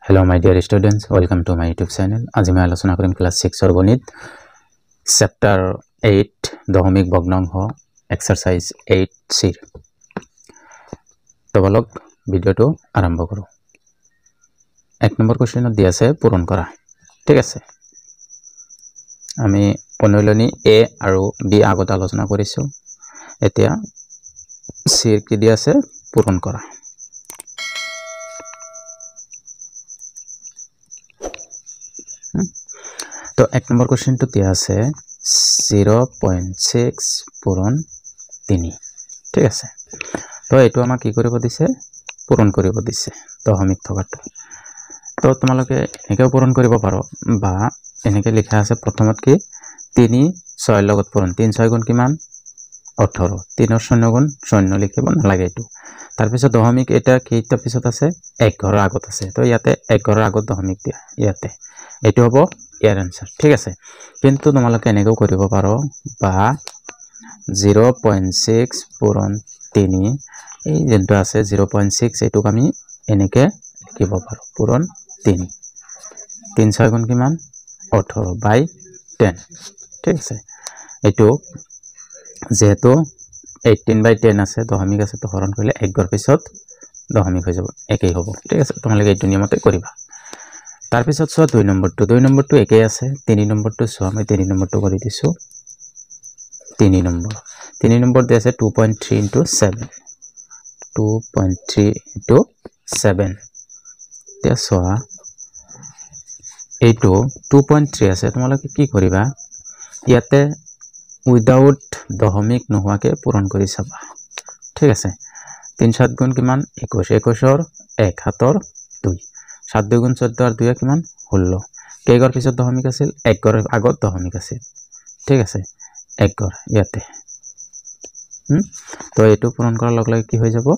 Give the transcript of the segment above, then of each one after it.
Hello my dear students, welcome to my YouTube channel. আজি মই আলোচনা কৰিম ক্লাস 6 ৰ গণিত চেপ্টাৰ 8 দশমিক ভগ্নাংশ এক্সাৰসাইজ 8C তো বলক ভিডিওটো আৰম্ভ কৰো। 1 নম্বৰ কোৱেশ্চনত দিয়া আছে পূৰণ কৰা। ঠিক আছে, আমি অনুলনি A আৰু B আগত আলোচনা কৰিছো। এতিয়া C কি দিয়া আছে পূৰণ কৰা। তো 1 নম্বৰ কোৱেশ্চনটো দিয়া আছে 0.6 পূৰণ 3। ঠিক আছে, তো এটো আমাক কি কৰিব দিছে পূৰণ কৰিব দিছে দশমিক থকাটো। তো তোমালোকে এনেকৈ পূৰণ কৰিব পাৰো বা এনেকৈ লিখা আছে প্ৰথমত কি 3 6 লগত পূৰণ 3 6 গুণ কিমান 18 3 ৰ 0 গুণ 0 লিখিব নালাগে। এটো তাৰ পিছত দশমিক এটা কেইটা পিছত আছে 1 ঘৰৰ আগত আছে। তো ইয়াতে 1 ঘৰৰ আগত দশমিক দিয়া ইয়াতে এটো হ'ব ইয়াৰ आंसर। ঠিক আছে, কিন্তু তোমালোকে এনেকৈ কৰিব পাৰো বা 0.6 পূৰণ 3 এই যেটো আছে 0.6 এটোক আমি এনেকৈ লিখিব পাৰো পূৰণ 3 3 6 গুণ কিমান 18/10। ঠিক আছে, এটো যেহেতু 18/10 আছে দশমিক আছে তো হৰণ কৰিলে 1 ঘৰ পিছত দশমিক হৈ যাব একেই হ'ব। ঠিক আছে, তোমালোকে এই নিয়মতে কৰিবা। তাৰ পিছত চোৱা 2 নম্বৰটো একেই আছে। 3 নম্বৰটো চোৱা মই 3 নম্বৰটো কৰি দিছো। 3 নম্বৰ দি আছে 2.3 into 7 2.3 into 7। এতিয়া চোৱা এইটো 2.3 আছে, তোমালোকে কি কৰিবা ইয়াতে উইদাউট দশমিক নোহোৱাকে পূৰণ কৰি চাবা। ঠিক আছে, 3 7 গুণ কিমান 21 21 ৰ 1 7 ৰ 2 7 2 গুণ 14 আৰু 2 কিমান 16 কেই ঘৰ পিছত দশমিক আছিল 1 ঘৰৰ আগত দশমিক আছিল। ঠিক আছে, 1 ঘৰ ইয়াতে তো এটো পূৰণ কৰাৰ লগে লগে কি হৈ যাব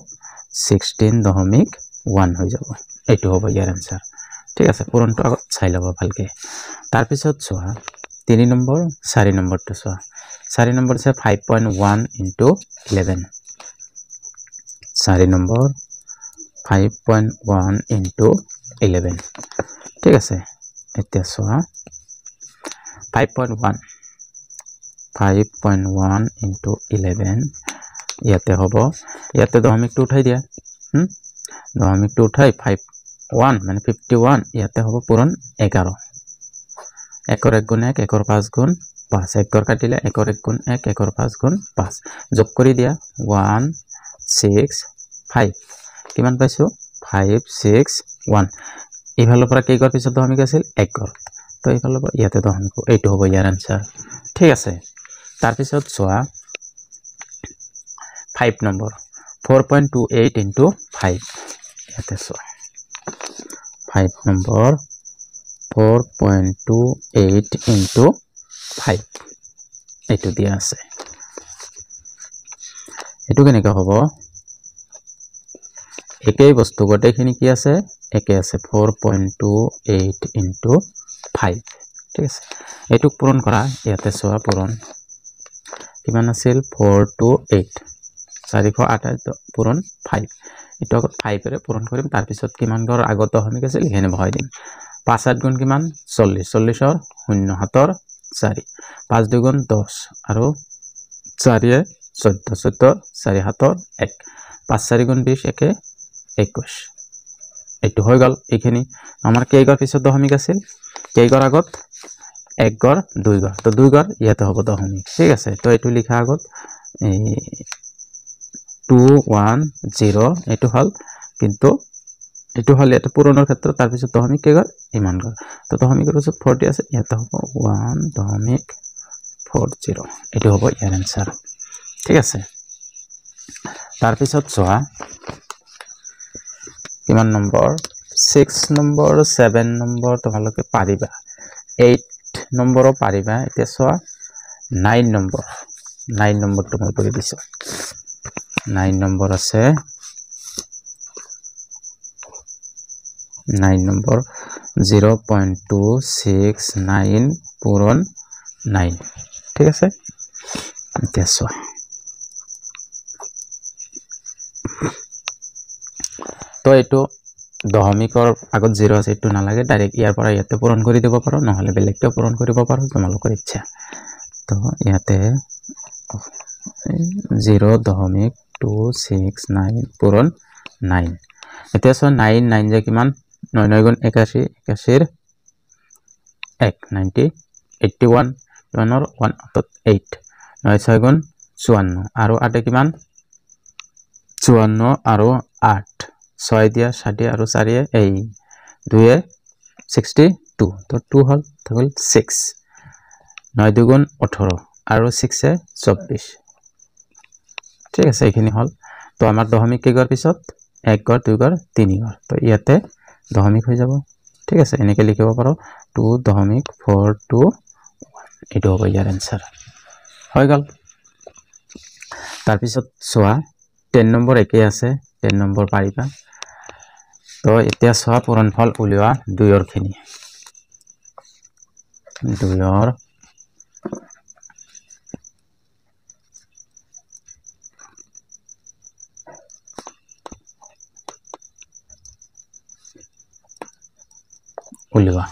16.1 হৈ যাব। এটো হ'ব ইয়াৰ आंसर। ঠিক আছে, পূৰণটো আগত চাই লব ভালকে। তাৰ পিছত চোৱা 3 নম্বৰ 4 নম্বৰটো চোৱা 4 নম্বৰ আছে 5.1 into 11 4 নম্বৰ 5.1 into 11। ঠিক আছে, এতিয়া চোৱা 5.1 into 11 ইয়াতে হ'ব ইয়াতে দশমিকটো উঠাই দিয়া দশমিকটো উঠাই 51 মানে 51 ইয়াতে হ'ব পূৰণ 11 1 ৰ 1 গুণ 1 1 ৰ 5 গুণ 5 1 ঘৰ কাটিলে 1 ৰ 1 গুণ 1 1 ৰ 5 গুণ 5 যোগ কৰি দিয়া 1 6 5 কিমান পাইছো 5 6 1 ইফালৰ পৰা কেই ঘৰ পিছত দশমিক আছিল 1 ঘৰ তো ইফালৰ পৰা ইয়াতে দশমিক এইটো হ'ব ইয়াৰ आंसर। ঠিক আছে, তাৰ পিছত চোৱা 5 নম্বৰ 4.28 into 5 ইয়াতে চোৱা 5 নম্বৰ 4.28 into 5 এইটো দিয়া আছে। এটো কেনেকৈ হ'ব একেই বস্তু গোটেইখিনি কি আছে একে আছে 4.28 into 5। ঠিক আছে, এটুক পূৰণ কৰা ইয়াতে চোৱা পূৰণ কিমান আছিল 428 428 পূৰণ 5 এটো আগত 5 এৰে পূৰণ কৰিম। তাৰ পিছত কিমান ঘৰ আগত দশমিক আছিল এখানে বহাই দিম 5 8 গুণ কিমান 40 40 ৰ 0 7 ৰ 4 5 2 গুণ 10 আৰু 4 এ 14 14 4 7 ৰ 1 5 4 গুণ 20 একে 21 এটো হৈ গল। এইখিনি আমাৰ কেই ঘৰ পিছত দশমিক আছিল কেই ঘৰ আগত 1 ঘৰ 2 ঘৰ তো 2 ঘৰ ইয়াতে হ'ব দশমিক। ঠিক আছে, তো এটো লিখা আগত 210 এটো হল কিন্তু এটো হল এটা পূৰণৰ ক্ষেত্ৰত তাৰ পিছত দশমিক কেই ঘৰ ইমান ঘৰ তো দশমিকৰ পিছত 40 আছে ইয়াতে হ'ব 1.40 এটো হ'ব ইয়াৰ आंसर। ঠিক আছে, তাৰ পিছত চোৱা কিমান নম্বৰ 6 নম্বৰ 7 নম্বৰ তোমালোকে পাৰিবা 8 নম্বৰো পাৰিবা। এতিয়া চোৱা 9 নম্বৰটো মই কৰি দিছো 9 নম্বৰ আছে 9 নম্বৰ 0.269 পূৰণ 9। ঠিক আছে, এতিয়া চোৱা তো এটো দশমিকৰ আগত 0 আছে এটো নালাগে ডাইৰেক্ট ইয়াৰ পৰা ইয়াতে পূৰণ কৰি দিব পাৰো নহলে বেলেগকে পূৰণ কৰিব পাৰো তোমালোকৰ ইচ্ছা তো ইয়াতে 0.269 পূৰণ 9 এতিয়া সো 9 9 যে কিমান 9 9 গুণ 81 81 1 90 81 কিমানৰ 1 8 9 6 গুণ 54 আৰু 8 কিমান 54 আৰু 8 6 দিয়া 7 আৰু 4 এই 2 62 তো 2 হল থাকল 6 9 2 গুণ 18 আৰু 6 এ 24 ঠিক আছে এইখিনি হল তো আমাৰ দশমিক কি গৰ পিছত 1 গৰ 2 গৰ 3 গৰ তো ইয়াতে দশমিক হৈ যাব ঠিক আছে এনেকে লিখিব পাৰো 2.42 এটো হ'ব ইয়াৰ आंसर হৈ গল তাৰ পিছত সোৱা 10 নম্বৰ একে আছে 10 নম্বৰ পাৰিবা তো এতিয়া সোৱা পূৰণফল উলিওৱা 2 ৰ খিনি 2 ৰ উলিওৱা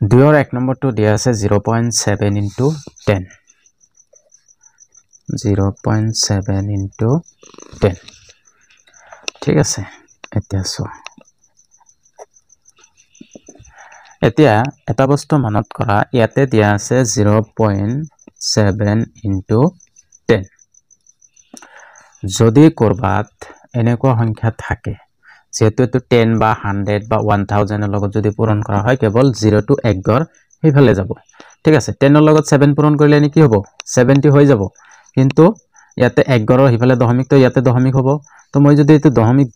2 ৰ 1 নম্বৰটো দিয়া আছে 0.7 into 10 0.7 into 10 ঠিক আছে এতিয়া সো এতিয়া এটা বস্তু মনত কৰা ইয়াতে দিয়া আছে 0.7 into 10 যদি কৰবাত এনেকুৱা সংখ্যা থাকে যেহেতু এটো 10 বা 100 বা 1000 এর লগত যদি পূরণ করা হয় কেবল 0 to 1 গর হেফালে যাব ঠিক আছে 10 এর লগত 7 পূরণ কৰিলে নি কি হ'ব 70 হৈ যাব কিন্তু ইয়াতে 1 গৰৰ হেফালে দশমিক তো ইয়াতে দশমিক হ'ব তো মই যদি এটো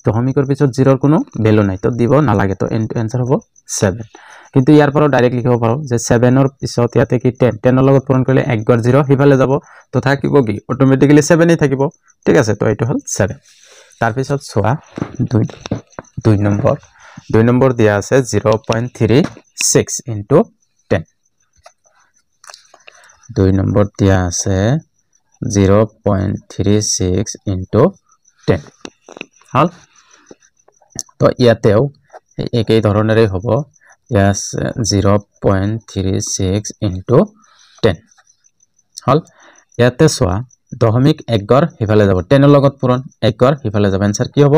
দশমিকৰ পিছত 0 ৰ কোনো ভ্যালু নাই তো দিব না লাগে তো आंसर হ'ব 7 কিন্তু ইয়াৰ পৰা ডাইৰেক্ট লিখিব পাৰো যে 7 ৰ পিছত ইয়াতে কি 10 10 ৰ লগত পূৰণ কৰিলে 1 গৰ 0 হেফালে যাব তো থাকিব কি অটোমেটিক্যালি 7 ই থাকিব ঠিক আছে তো এটো হল 7 তাৰ পিছত সোৱা 2 নম্বৰ দিয়া আছে 0.36 into 10 2 নম্বৰ দিয়া আছে 0.36 into 10 হল তো ইয়াতেও একই ধৰণৰে হ'ব ইয়াস 0.36 into 10 হল ইয়াতে সোৱা দশমিক 1 গৰ হেফালে যাব 10 ৰ লগত পূৰণ 1 গৰ হেফালে যাব आंसर কি হ'ব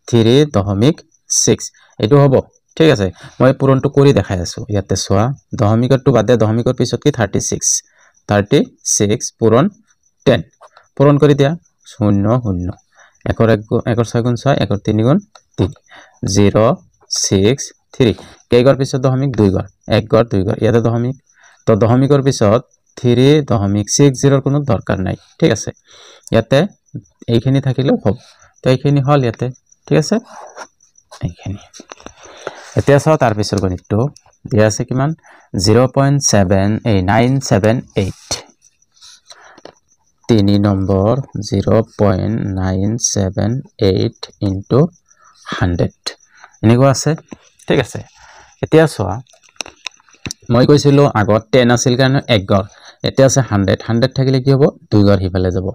3.6 এটো হ'ব ঠিক আছে মই পূৰণটো কৰি দেখাই আছো ইয়াতে সোৱা দশমিকটো বাদে দশমিকৰ পিছত কি 36 পূৰণ 10 পূৰণ কৰি দিয়া 0 0 1 6 গুণ 6 1 3 গুণ 3 0 6 3 কেইগৰ পিছত দশমিক 2 গৰ 1 গৰ 2 গৰ ইয়াতে দশমিক তো দশমিকৰ পিছত 3.60 কোনো দৰকাৰ নাই ঠিক আছে ইয়াতে এইখিনি থাকিলেও হ'ব তো এইখিনি হল ইয়াতে ঠিক আছে এইখিনি এতিয়া চাও তাৰ পিছৰ গণিতটো দিয়া আছে কিমান 0.978 3 নম্বৰ 0.978 into 100 এনেকুৱা আছে ঠিক আছে এতিয়া চোৱা মই কৈছিলো আগত 10 আছিল কাৰণে 1 গৰ এতিয়া আছে 100 থাকিলে কি হ'ব 2 গৰ হিফালে যাব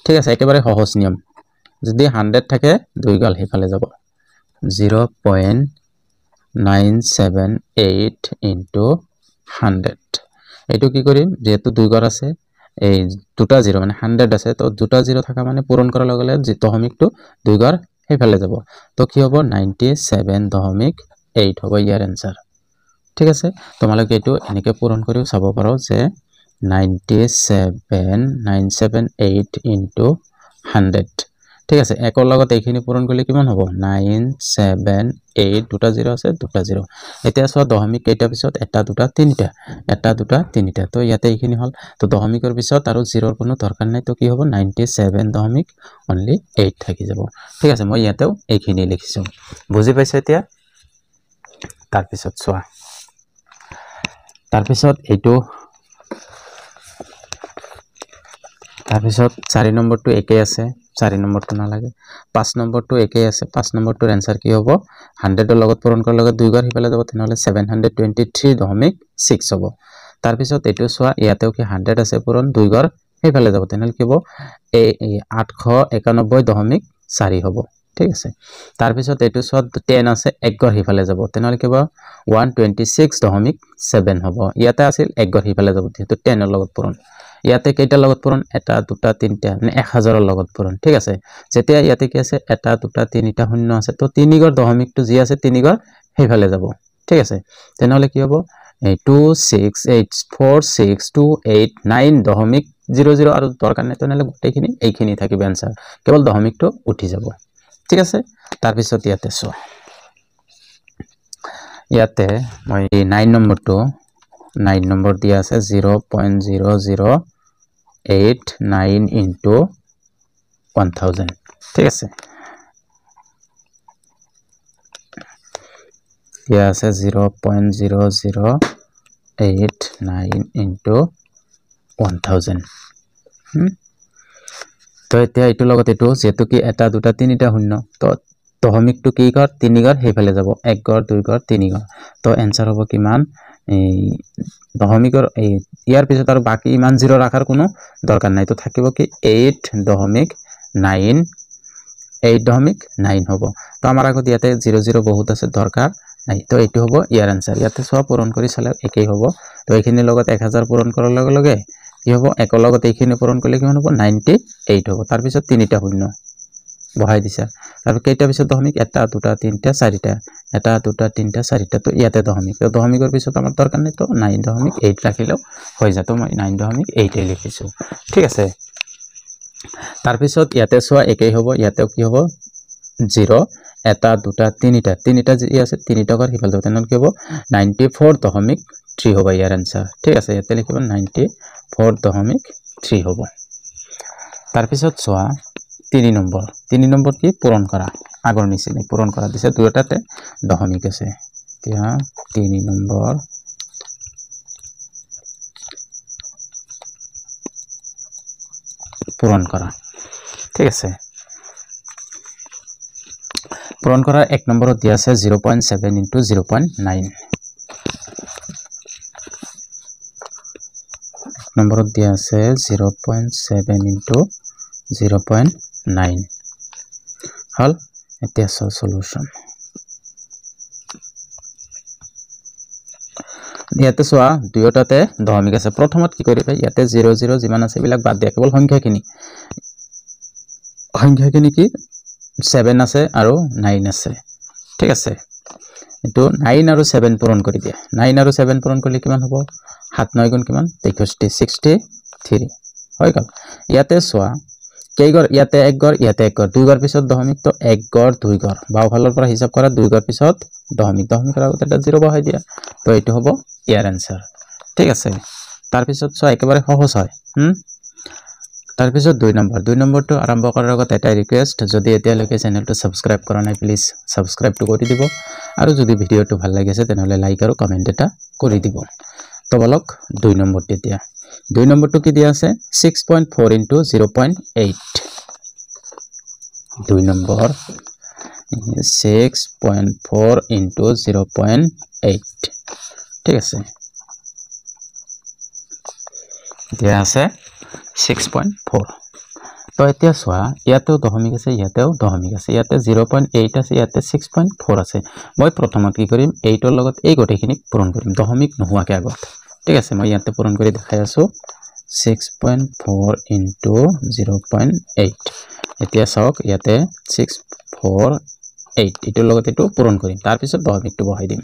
ঠিক আছে একেবাৰে সহজ নিয়ম যদি 100 থাকে 2 গৰ হিফালে যাব 0.978 into 100 এটো কি কৰিম যেহেতু 2 গৰ আছে এই দুটা 0 মানে 100 আছে তো দুটা 0 থাকা মানে পূৰণ কৰাৰ লগে লগে দশমিকটো 2 গৰ হেফালে যাব তো কি হ'ব 97.8 হ'ব ইয়াৰ आंसर ঠিক আছে তোমালোকে এটো এনেকে পূৰণ কৰিও চাব পাৰো যে 978 into 100 ঠিক আছে একৰ লগত এইখিনি পূৰণ কৰিলে কিমান হ'ব 978 দুটা 0 আছে দুটা 0 এতিয়া সো দশমিক কেইটা পিছত এটা দুটা তিনিটা তো ইয়াতে এইখিনি হল তো দশমিকৰ পিছত আৰু 0 ৰ কোনো দৰকাৰ নাই তো কি হ'ব 97 only 8 থাকি যাব ঠিক আছে মই ইয়াতেও এইখিনি লিখিছো বুজি পাইছে এতিয়া তাৰ পিছত সোৱা তাৰ পিছত এইটো তাৰ পিছত 4 নম্বৰটো একে আছে 4 নম্বৰটো না লাগে 5 নম্বৰটো একে আছে 5 নম্বৰটোৰ आंसर কি হ'ব 100 ৰ লগত পূৰণ কৰাৰ লগত 2 গৰ হিফালে যাব তেনেহলে 723.6 হ'ব তাৰ পিছত এইটো সোৱা ইয়াতেও কি 100 আছে পূৰণ 2 গৰ হিফালে যাব তেনেহলে কি হ'ব 891.4 হ'ব ঠিক আছে তাৰ পিছত এটো সত 10 আছে এক গড় হিফালে যাব তেনেহলে কিবা 126.7 হ'ব ইয়াতে আছিল এক গড় হিফালে যাব যেটো 10 ৰ লগত পূৰণ ইয়াতে কেইটা লগত পূৰণ এটা দুটা তিনটা মানে 1000 ৰ লগত পূৰণ ঠিক আছে যেতিয়া ইয়াতে কি আছে এটা দুটা তিনিটা শূন্য আছে তো 3 গড় দশমিকটো যি আছে 3 গড় হিফালে যাব ঠিক আছে তেনেহলে কি হ'ব 268462890.00 আৰু দৰকাৰ নাই তেনেহলে গোটেইখিনি এইখিনি থাকিব आंसर কেৱল দশমিকটো উঠি যাব ঠিক আছে তাৰ পিছত ইয়াতে সো ইয়াতে মই 9 নম্বৰটো 9 নম্বৰ দিয়া আছে 0.0089 into 1000 ঠিক আছে দিয়া আছে 0.0089 into 1000 তো এতিয়া এটো লগত এটো যেটো কি এটা দুটা তিনিটা শূন্য তো দশমিকটো কি গড় 3 গড় হেফালে যাব 1 গড় 2 গড় 3 গড় তো आंसर হ'ব কিমান এই দশমিকৰ এই ইয়াৰ পিছত আৰু বাকি ইমান জিৰো ৰাখাৰ কোনো দৰকাৰ নাই তো থাকিব কি 8.9 হ'ব তো আমাৰ আগত ইয়াতে 00 বহুত আছে দৰকাৰ নাই তো এটো হ'ব ইয়াৰ आंसर ইয়াতে সব পূৰণ কৰি চালে একেই হ'ব তো এইখিনি লগত 1000 পূৰণ কৰাৰ লগে লগে কি হ'ব এক লগত এইখিনি পূৰণ কৰিলে কিমান হ'ব 98 হ'ব তাৰ পিছত তিনিটা শূন্য বহাই দিছা তাৰ কেইটা পিছত দশমিক এটা দুটা তিনটা চাৰিটা এটা দুটা তিনটা চাৰিটা তো ইয়াতে দশমিক তো দশমিকৰ পিছত আমাৰ দৰকাৰ নাই তো 9.8 ৰাখিলেও হৈ যায় তো মই 9.8 লিখিছো ঠিক আছে তাৰ পিছত ইয়াতে সোৱা একেই হ'ব ইয়াতে কি হ'ব 0 এটা দুটা তিনিটা যি আছে তিনিটা গড় হিফাল যাব তেনন কি হ'ব 94.3 হ'ব ইয়াৰ आंसर ঠিক আছে ইয়াতে লিখিব 94.3 হ'ব তাৰ পিছত সোৱা 3 নম্বৰ কি পূৰণ কৰা আগৰ নিচিনা পূৰণ কৰা দিছে দুটাতে দশমিক আছে এতিয়া 3 নম্বৰ পূৰণ কৰা ঠিক আছে পূৰণ কৰা এক নম্বৰত দিয়া আছে 0.7 into 0.9 নম্বৰত দিয়া আছে 0.7 into 0.9 হল এতিয়া সলিউশন ইয়াতে সোয়া দুয়োটাতে দশমিক আছে প্ৰথমত কি কৰিবা ইয়াতে 00 যিমান আছে বিলাক বাদ দিয়া কেৱল সংখ্যাখিনি কি 7 আছে আৰু 9 আছে ঠিক আছে এটো 9 আৰু 7 পূৰণ কৰি দিয়া 9 আৰু 7 পূৰণ কৰিলে কিমান হ'ব 7 9 গুণ কিমান 63 হৈ গল ইয়াতে সোয়া কেই গড় ইয়াতে এক গড় দুই গড় পিছত দশমিক তো এক গড় দুই গড় বাও ফালৰ পৰা হিসাব কৰা দুই গড় পিছত দশমিকৰ আগত এটা 0 বহাই দিয়া তো এটো হ'ব ইয়াৰ आंसर ঠিক আছে তাৰ পিছত সোয়া একেবাৰে সহজ হয় তাৰ পিছত 2 নম্বৰটো আৰম্ভ কৰাৰ আগত এটা ৰিকুৱেষ্ট যদি এতিয়ালৈকে চেনেলটো সাবস্ক্ৰাইব কৰা নাই প্লিজ সাবস্ক্ৰাইবটো কৰি দিব আৰু যদি ভিডিওটো ভাল লাগিছে তেনেহলে লাইক আৰু কমেন্ট এটা কৰি দিব তো বলক 2 নম্বৰটো এতিয়া 2 নম্বৰটো কি দিয়া আছে 6.4 into 0.8 2 নম্বৰ 6.4 into 0.8 ঠিক আছে দিয়া আছে 6.4 তো এতিয়া সোয়া ইয়াতেও দশমিক আছে ইয়াতেও দশমিক আছে ইয়াতে 0.8 আছে ইয়াতে 6.4 আছে মই প্ৰথমত কি কৰিম 8 ৰ লগত এই গটেখিনি পূৰণ কৰিম দশমিক নোহোৱাকে আগত ঠিক আছে মই ইয়াতে পূৰণ কৰি দেখাই আছো 6.4 into 0.8 এতিয়া চাওক ইয়াতে 648 এটোৰ লগত এটো পূৰণ কৰিম তাৰ পিছত দশমিকটো বহাই দিম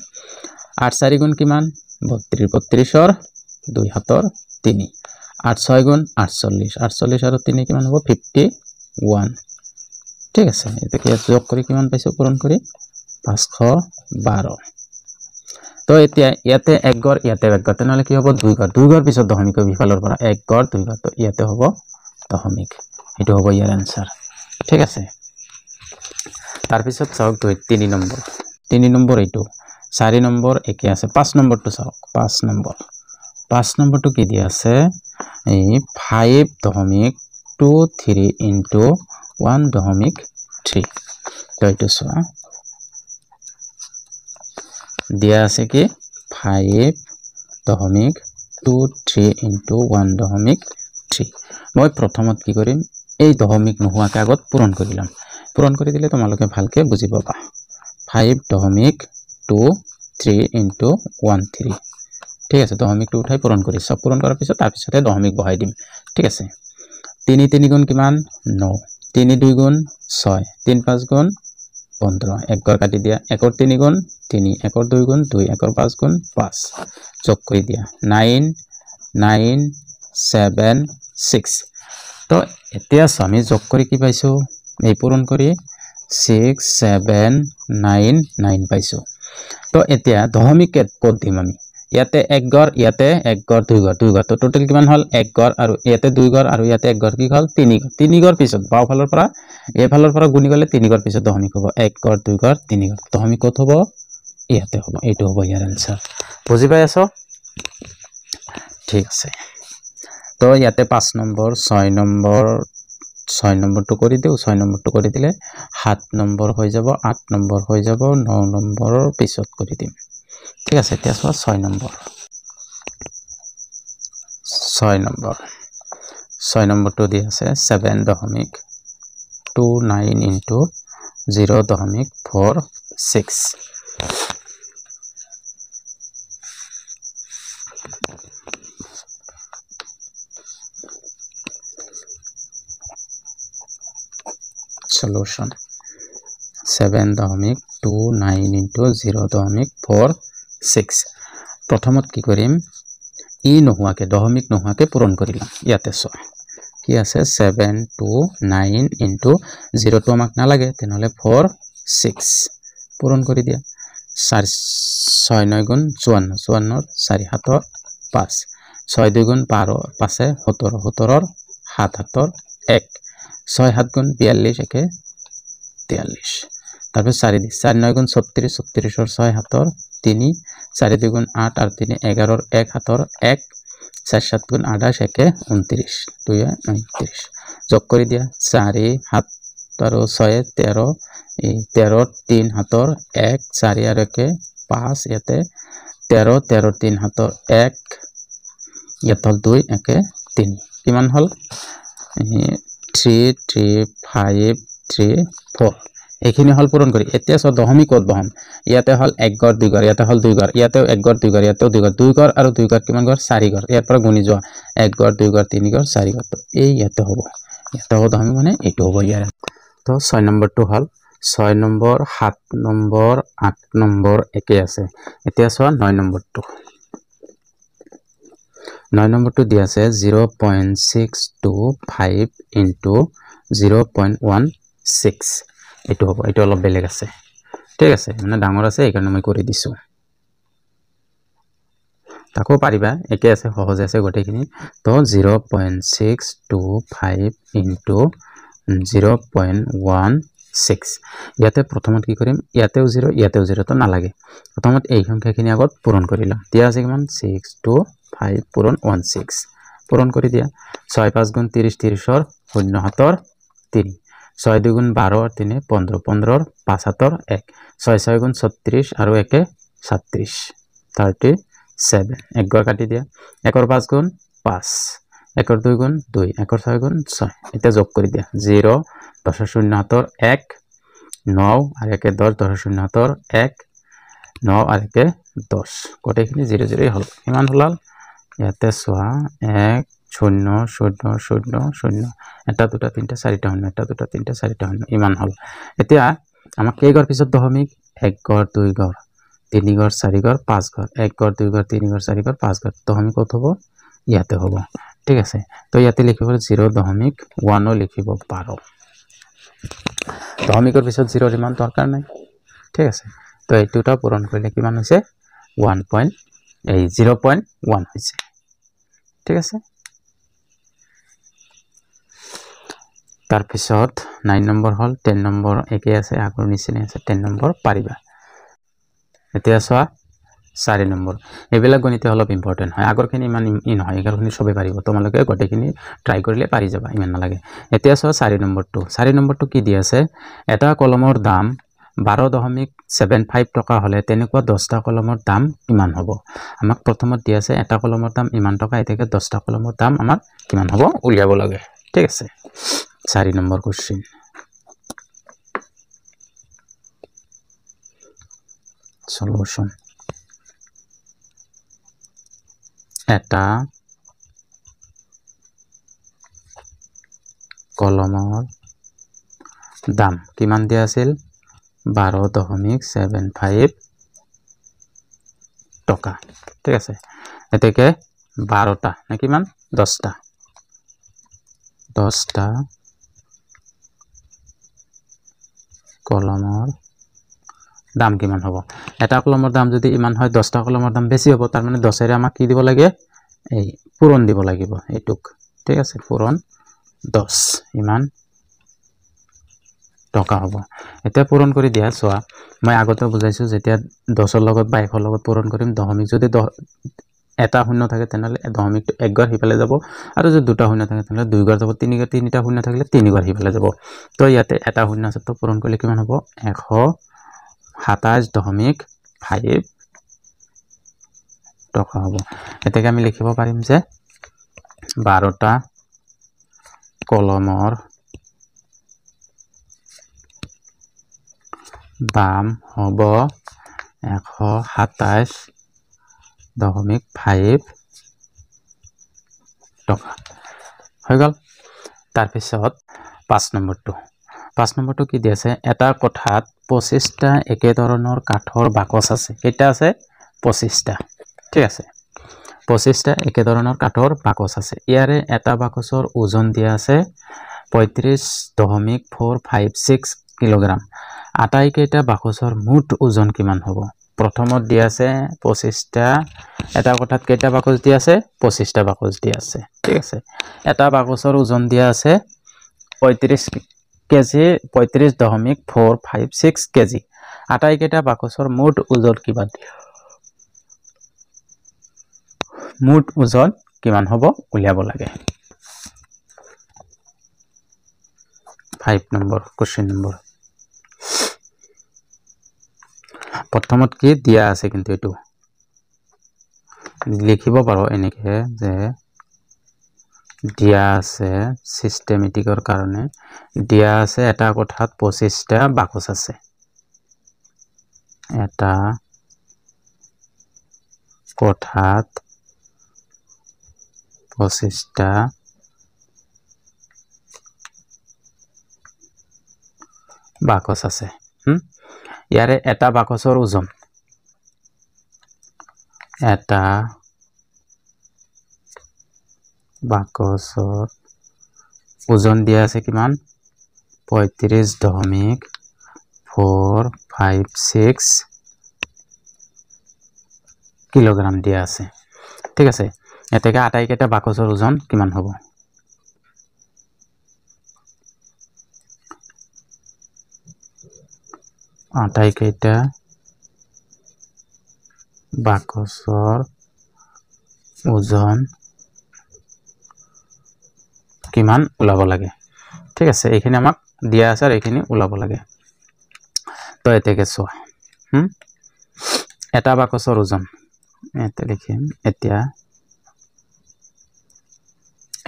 8 4 গুণ কিমান 32 ৰ 2 হাতৰ 3 8 6 গুণ 48 আৰু 3 কিমান হ'ব 51 ঠিক আছে এটা কি যোগ কৰি কিমান পাইছো পূৰণ কৰি 512 তো এতিয়া ইয়াতে এক গড় তেনেহলে কি হ'ব দুই গড় পিছত দশমিকৰ বিফালৰ পৰা এক গড় দুই গড় তো ইয়াতে হ'ব দশমিক এটো হ'ব ইয়াৰ आंसर ঠিক আছে তাৰ পিছত চাওক 3 নম্বৰ এটো 4 নম্বৰ একে আছে 5 নম্বৰটো চাওক 5 নম্বৰটো কি দিয়া আছে এই 5.23 into 1.3 তো এটো সোয়া দিয়া আছে কি 5.23 into 1.3 মই প্ৰথমত কি কৰিম এই দশমিক নোহোৱাকে আগত পূৰণ কৰিলাম পূৰণ কৰি দিলে তোমালোকে ভালকে বুজি পাবা 5.23 into 13 ঠিক আছে দশমিকটো উঠাই পূৰণ কৰি সব পূৰণ কৰাৰ পিছত তাৰ পিছতে দশমিক বহাই দিম ঠিক আছে 3 3 গুণ কিমান 9 3 2 গুণ 6 3 5 গুণ 15 এক ঘর কাটি দিয়া 1 3 গুণ 3 1 2 গুণ 2 1 5 গুণ 5 যোগ কৰি দিয়া 9 9 7 6 তো এতিয়া আমি যোগ কৰি কি পাইছো এই পূৰণ কৰি 6 7 9 9 পাইছো তো এতিয়া দশমিক ক'ত দিম আমি ইয়াতে এক ঘর ইয়াতে এক ঘর দুই ঘর তো টোটাল কিমান হল এক ঘর আৰু ইয়াতে দুই ঘৰ আৰু ইয়াতে এক ঘৰ কি হল তিনি ঘৰ পিছত বাও ফালৰ পৰা এই ফালৰ পৰা গুণি গলে তিনি ঘর পিছত দশমিক হ'ব এক ঘর দুই ঘর তিনি ঘর দশমিক ক'ত হ'ব ইয়াতে হ'ব এইটো হ'ব ইয়াৰ আনসাৰ বুজি পাই আছো ঠিক আছে তো ইয়াতে 5 নম্বৰ 6 নম্বৰটো কৰি দিও 6 নম্বৰটো কৰি দিলে 7 নম্বৰ হৈ যাব 8 নম্বৰ হৈ যাব 9 নম্বৰৰ পিছত কৰি দিম ঠিক আছে এতিয়া চোৱা 6 নম্বৰটো দি আছে 7.29 into 0.46 solution 7.29 into 0.46 প্ৰথমত কি কৰিম ই নোহোৱাকে দশমিক নোহোৱাকে পূৰণ কৰিলাম ইয়াতে চোৱা কি আছে 7.29 into 0 টো আমাক নালাগে তেনেহলে 46 পূৰণ কৰি দিয়া 6 9 গুণ 54 54 4 7 5 6 2 গুণ 12 5 17 17 7 7 1 6 7 গুণ 42 একে 43 তারপর 4 দি 4 9 গুণ 36 36 और 6 7 3 4 2 গুণ 8 और 3 11 और 1 7 1 4 7 গুণ 28 একে 29 2 29 যোগ কৰি দিয়া 4 7 और 6 13 13 3 7 1 4 और 1 5 ইয়াতে 13 13 3 7 1 ইয়াত 2 একে 3 কিমান হল 3 3 5 3 4 এইখিনি হল পূৰণ কৰি এতিয়া সব দশমিক ক'ত বহাম ইয়াতে হল এক ঘর দুই ঘর ইয়াতে হল দুই ঘর ইয়াতেও এক ঘর দুই ঘর ইয়াতেও দুই ঘর আৰু দুই ঘৰ কিমান ঘৰ চাৰি ঘৰ ইয়াৰ পৰা গুণি যোৱা এক ঘৰ দুই ঘৰ তিনি ঘৰ চাৰি ঘর তো এই ইয়াতে হ'ব দশমিক মানে এইটো হ'ব ইয়াৰ তো 6 নম্বৰটো হল 6 নম্বৰ 7 নম্বৰ 8 নম্বৰ একে আছে এতিয়া চোৱা 9 নম্বৰটো 9 নম্বৰটো দি আছে 0.625 into 0.16 এইটো হ'ব এইটো অলপ বেলেগ আছে ঠিক আছে মানে ডাঙৰ আছে এই কাৰণে মই কৰি দিছো তাকো পাৰিবা একে আছে সহজ আছে গটেখিনি তো 0.625 into 0.16 ইয়াতে প্ৰথমত কি কৰিম ইয়াতেও 0 তো নালাগে প্ৰথমত এই সংখ্যাখিনি আগত পূৰণ কৰিলা দিয়া আছে কিমান 625 পূৰণ 16 পূৰণ কৰি দিয়া 6 5 গুণ 30 30 और 0 7 3 6 2 গুণ 12 3 15 15 5 7 1 6 6 গুণ 36 আৰু 1 37 37 এক ঘর কাটি দিয়া 1 5 গুণ 5 1 2 গুণ 2 1 6 গুণ 6 এটা যোগ কৰি দিয়া 0 10 0 7 1 9 আর 1 10 10 0 7 1 9 আর 1 10 গোটেইখিনি 0 0 হল কিমান হল ইয়াতে চোৱা 1 0 0 0 0 এটা দুটা তিনটা চাৰিটা হল এটা দুটা তিনটা চাৰিটা হল ইমান হল এতিয়া আমাক কেই ঘৰ পিছত দশমিক এক ঘৰ দুই ঘৰ তিনি ঘৰ চাৰি ঘৰ পাঁচ ঘৰ এক ঘৰ দুই ঘৰ তিনি ঘৰ চাৰি ঘর পাঁচ ঘর দশমিক কত হ'ব ইয়াতে হ'ব ঠিক আছে তো ইয়াতে লিখিব 0.1 লিখিব পাৰো দশমিকৰ পিছত 0 ইমান দৰকাৰ নাই ঠিক আছে তো এই দুটা পূৰণ কৰিলে কিমান হৈছে 0.1 হৈছে ঠিক আছে তাৰ পিছত 9 নম্বৰ হল 10 নম্বৰ একে আছে আগৰ নিচিনা আছে 10 নম্বৰ পাৰিবা এতিয়া চোৱা 4 নম্বৰ এবিলাক গণিত অলপ ইম্পৰ্টেন্ট হয় আগৰখিনি ইমান নহয় আগৰখিনি সবে পাৰিব তোমালোকে গটেখিনি ট্ৰাই কৰিলে পাৰি যাবা ইমান নালাগে এতিয়া চোৱা 4 নম্বৰটো কি দি আছে এটা কলমৰ দাম 12.75 টকা হলে তেনেকুৱা 10টা কলমৰ দাম কিমান হ'ব আমাক প্ৰথমত দি আছে এটা কলমৰ দাম ইমান টকা এটাকে 10টা কলমৰ দাম আমাৰ কিমান হ'ব উলিয়াব লাগে ঠিক আছে 4 নম্বৰ কোশ্চেন সলিউশন এটা কলমৰ দাম কিমান দিয়া আছিল 12.75 টকা ঠিক আছে এতেকে 12টা না কিমান 10টা কলমৰ দাম কিমান হ'ব এটা কলমৰ দাম যদি ইমান হয় 10টা কলমৰ দাম বেছি হ'ব তাৰ মানে 10 এৰে আমাক কি দিব লাগে এই পূৰণ দিব লাগিব এইটুক ঠিক আছে পূৰণ 10 ইমান টকা হ'ব এটা পূৰণ কৰি দিয়া সোয়া মই আগতে বুজাইছো যেতিয়া 10 ৰ লগত 22 ৰ লগত পূৰণ কৰিম দশমিক যদি এটা শূন্য থাকে তেনলে দশমিকটো একবাৰ হিফালে যাব আৰু যদি দুটা শূন্য থাকে তেনলে দুইবাৰ যাব তিনিটা শূন্য থাকিলে তিনিবাৰ হিফালে যাব তো ইয়াতে এটা শূন্য আছে তো পূৰণ কৰিলে কিমান হ'ব 127.5 টকা হ'ব এতেকে আমি লিখিব পাৰিম যে 12টা কলমৰ দাম হ'ব 127.5 টকা হৈ গল তাৰ পিছত 5 নম্বৰটো কি দি আছে এটা কোঠাত 25টা একে ধৰণৰ কাঠৰ বাকচ আছে কেইটা আছে 25টা ঠিক আছে 25টা একে ধৰণৰ কাঠৰ বাকচ আছে ইয়াৰে এটা বাকচৰ ওজন দিয়া আছে 35.456 কিলোগ্ৰাম আটাইকেইটা বাকচৰ মুঠ ওজন কিমান হ'ব প্ৰথমত দিয়া আছে 25টা এটা কোঠাত কেইটা বাকচ দিয়া আছে 25টা বাকচ দিয়া আছে ঠিক আছে এটা বাকচৰ ওজন দিয়া আছে 35 কেজি 35.456 কেজি আটাইকেইটা বাকচৰ মুঠ ওজন কিমান মুঠ ওজন কিমান হ'ব উলিয়াব লাগে 5 নম্বৰ কোশ্চেন নম্বৰ প্ৰথমত কি দিয়া আছে কিন্তু এটো লিখিব পাৰো এনেকে যে দিয়া আছে সিস্টেমেটিকৰ কাৰণে দিয়া আছে এটা কোঠাত 25টা বাকচ আছে এটা কোঠাত 25টা বাকচ আছে ইয়াৰে এটা বাকচৰ ওজন এটা বাকচৰ ওজন দিয়া আছে কিমান 35.456 কিলোগ্ৰাম দিয়া আছে ঠিক আছে এতেকে আটাইকেইটা বাকচৰ ওজন কিমান হ'ব আটাইকেইটা বাকচৰ ওজন কিমান ওলাব লাগে ঠিক আছে এইখিনি আমাক দিয়া আছে আৰু এইখিনি ওলাব লাগে তো এতেকে চোৱা এটা বাকচৰ ওজন এতে লিখিম এতিয়া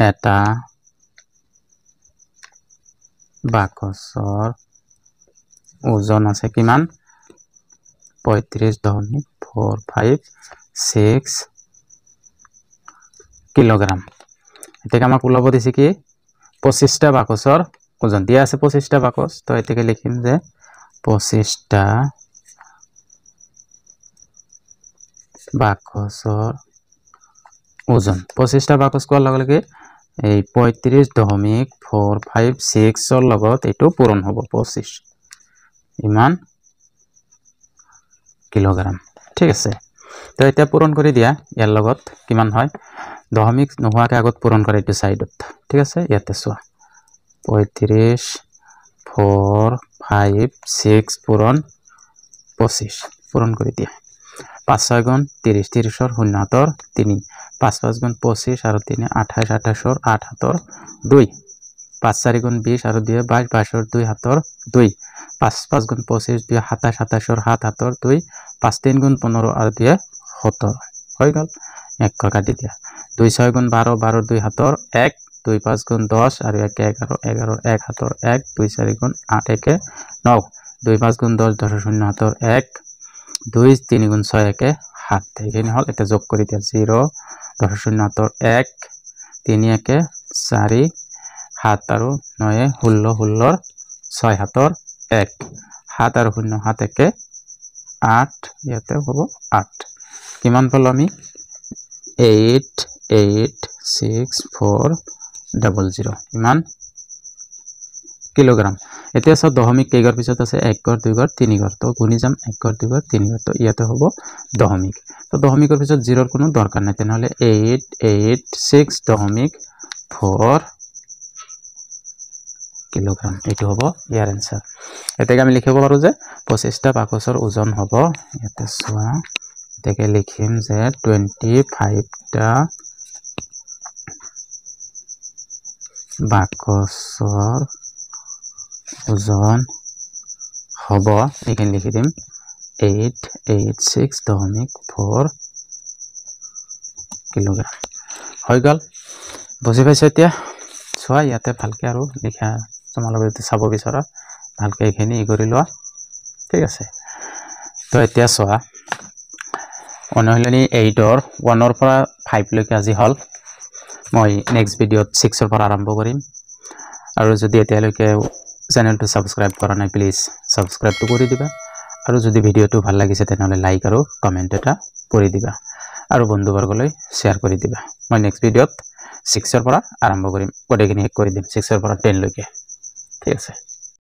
এটা বাকচৰ ওজন আছে কিমান 35.456 কিলোগ্ৰাম এতেকে আমাক ওলাব দিছে কি 25টা বাকচৰ ওজন দিয়া আছে 25টা বাকচ তো এতেকে লিখিম যে 25টা বাকচৰ ওজন 25টা বাকচ কোৱাৰ লগে লগে এই 35.456 ৰ লগত এটো পূৰণ হ'ব 25 ইমান কিলোগ্ৰাম ঠিক আছে তো এটা পূৰণ কৰি দিয়া ইয়াৰ লগত কিমান হয় দশমিক নোহোৱাকে আগত পূৰণ কৰা এটো সাইডত ঠিক আছে ইয়াতে চোৱা 35.456 পূৰণ 25 পূৰণ কৰি দিয়া 5 6 গুণ 30 30 ৰ 0 হাতৰ 3 5 5 গুণ 25 আৰু 3 28 28 ৰ 8 হাতৰ 2 5 4 গুণ 20 আৰু 2 22 22 ৰ 2 হাতৰ 2 5 5 গুণ 25 2 27 27 ৰ 7 হাতৰ 2 5 3 গুণ 15 আৰু 2 17 হৈ গল এক কাটি দিয়া 2 6 গুণ 12 12 ৰ 2 হাতৰ 1 2 5 গুণ 10 আৰু 1 11 11 ৰ 1 হাতৰ 1 2 4 গুণ 8 1 9 2 5 গুণ 10 10 ৰ 0 হাতৰ 1 2 3 গুণ 6 একে 7 এইখিনি হল এটা যোগ কৰি দিয়া 0 10 0 1 3 একে 4 7 আৰু 9 16 16 6 7 1 7 আৰু 0 7 একে 8 ইয়াতে হ'ব 8 কিমান পালো আমি 8 8 6 4 00 ইমান কিলোগ্রাম এতিয়া সব দশমিক কেইগৰ পিছত আছে 1 গৰ 2 গৰ 3 গৰ তো গুণি যাম 1 গৰ 2 গৰ 3 গৰ তো ইয়াতে হ'ব দশমিক তো দশমিকৰ পিছত 0 ৰ কোনো দৰকাৰ নাই তেনেহলে 886 দশমিক 4 কিলোগ্ৰাম এটো হ'ব ইয়াৰ आंसर এতেকে আমি লিখিব পাৰো যে 25টা বাকচৰ ওজন হ'ব ইয়াতে সোৱা এতেকে লিখিম যে 25টা বাকচৰ ওজন হ'ব এখানে লিখি দিম 886.4 কিলোগ্ৰাম হৈ গল বুজি পাইছে এতিয়া সোৱা ইয়াতে ভালকে আৰু লিখা তোমালোকে যদি চাব বিচৰা ভালকে এখানে কৰি লোৱা ঠিক আছে তো এতিয়া সোৱা অনহলনি 8 ৰ 1 ৰ পৰা 5 লৈকে আজি হল মই নেক্সট ভিডিওত 6 ৰ পৰা আৰম্ভ কৰিম আৰু যদি এতিয়ালৈকে চেনেলটো সাবস্ক্ৰাইব কৰা নাই প্লিজ সাবস্ক্ৰাইব তো কৰি দিবা আৰু যদি ভিডিওটো ভাল লাগিছে তেনেহলে লাইক আৰু কমেন্ট এটা কৰি দিবা আৰু বন্ধুবৰ্গলৈ শেয়াৰ কৰি দিবা মই নেক্সট ভিডিওত 6 ৰ পৰা আৰম্ভ কৰিম গটেখিনি এক কৰি দিম 6 ৰ পৰা 10 লৈকে ঠিক আছে